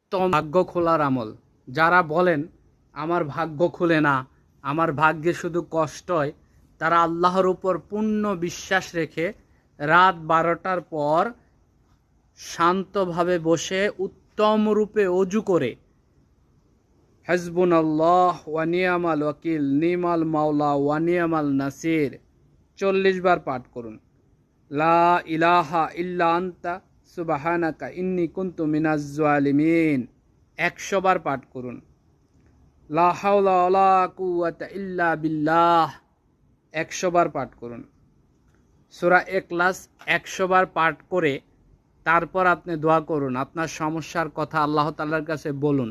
উত্তম ভাগ্য খোলার আমল। যারা বলেন আমার ভাগ্য খুলে না, আমার ভাগ্যে শুধু কষ্টই, তারা আল্লাহর উপর পূর্ণ বিশ্বাস রেখে রাত 12টার পর শান্তভাবে বসে উত্তম রূপে অজু করে হাসবুনাল্লাহ ওয়া নিয়ামাল ওয়াকিল, নিমাল মাওলা ওয়া নিয়ামাল নাসির 40 বার পাঠ করুন। লা ইলাহা ইল্লা আনতা সুবহানাকা ইন্নী কুনতু মিনাজ জালিমিন 100 বার পাঠ করুন। লা হাওলা ওয়ালা কুওয়াতা ইল্লা বিল্লাহ 100 বার পাঠ করুন। সূরা ইখলাস 100 বার পাঠ করে তারপর আপনি দোয়া করুন, আপনার সমস্যার কথা আল্লাহ তাআলার কাছে বলুন।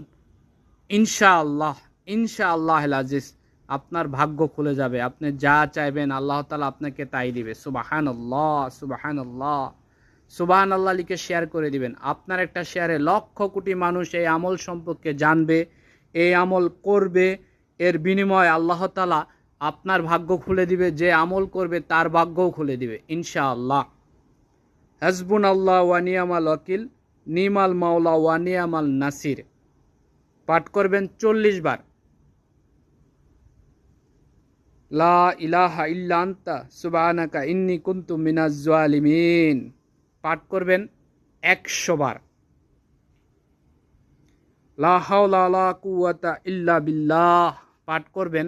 ইনশাআল্লাহ ইনশাআল্লাহুল আজিজ আপনার ভাগ্য খুলে যাবে। আপনি যা চাইবেন আল্লাহ তাআলা আপনাকে তাই দিবে। সুবহানাল্লাহ সুবহানাল্লাহ সুবহানাল্লাহ লিখে শেয়ার করে দিবেন। আপনার একটা শেয়ারে লক্ষ কোটি মানুষ এই আমল সম্পর্কে জানবে, এই আমল করবে। এর বিনিময়ে আল্লাহ তাআলা আপনার ভাগ্য খুলে দিবে। যে আমল করবে তার ভাগ্যও খুলে দিবে ইনশাআল্লাহ। হাসবুনাল্লাহ ওয়া নিয়ামাল ওয়াকিল, নিমাল মাওলা ওয়া নিয়ামাল নাসির পাঠ করবেন 40 বার। লা ইলাহা ইল্লা আনতা সুবহানাকা ইন্নী কুনতু মিনাজ জালিমিন পাঠ করবেন 100 বার। লা হাওলা ওয়ালা কুওয়াতা ইল্লা বিল্লাহ পাঠ করবেন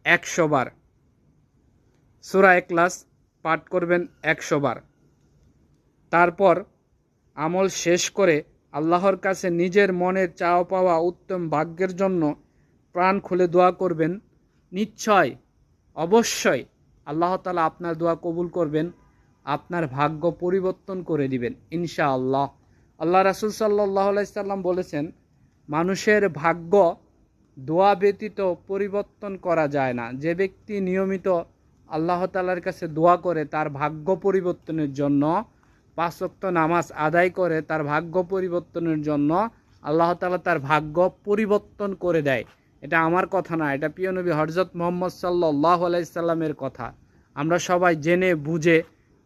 100 বার। সূরা ইখলাস পাঠ করবেন 100 বার। তারপর আমল শেষ করে আল্লাহর কাছে নিজের মনের চাওয়া পাওয়া উত্তম ভাগ্যের জন্য প্রাণ খুলে দোয়া করবেন। নিশ্চয় অবশ্যই আল্লাহ তাআলা আপনার দোয়া কবুল করবেন, আপনার ভাগ্য পরিবর্তন করে দিবেন ইনশাআল্লাহ। আল্লাহ রাসূল সাল্লাল্লাহু আলাইহি সাল্লাম বলেছেন, মানুষের ভাগ্য দোয়া ব্যতীত পরিবর্তন করা যায় না। যে ব্যক্তি নিয়মিত আল্লাহ তাআলার কাছে দোয়া করে তার ভাগ্য পরিবর্তনের জন্য, 5 ওয়াক্ত নামাজ আদায় করে তার ভাগ্য পরিবর্তনের জন্য আল্লাহ তাআলা তার ভাগ্য পরিবর্তন করে দেয়। এটা আমার কথা না, এটা প্রিয় নবী হযরত মুহাম্মদ সাল্লাল্লাহু আলাইহি সাল্লামের কথা। আমরা সবাই জেনে বুঝে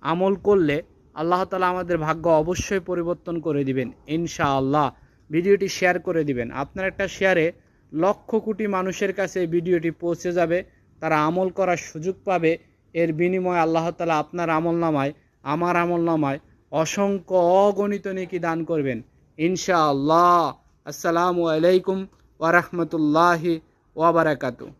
আমল করলে আল্লাহ তাআলা আমাদের ভাগ্য অবশ্যই পরিবর্তন করে দিবেন ইনশাআল্লাহ। ভিডিওটি শেয়ার করে দিবেন। আপনার একটা শেয়ারে লক্ষ কোটি মানুষের কাছে এই ভিডিওটি পৌঁছে যাবে, তারা আমল করার সুযোগ পাবে। এর বিনিময়ে আল্লাহ তাআলা আপনার আমলনামায়, আমার আমলনামায় অসংখ্য অগণিত নেকি দান করবেন ইনশাআল্লাহ। আসসালামু আলাইকুম ওয়া রাহমাতুল্লাহি ওয়া বারাকাতুহু।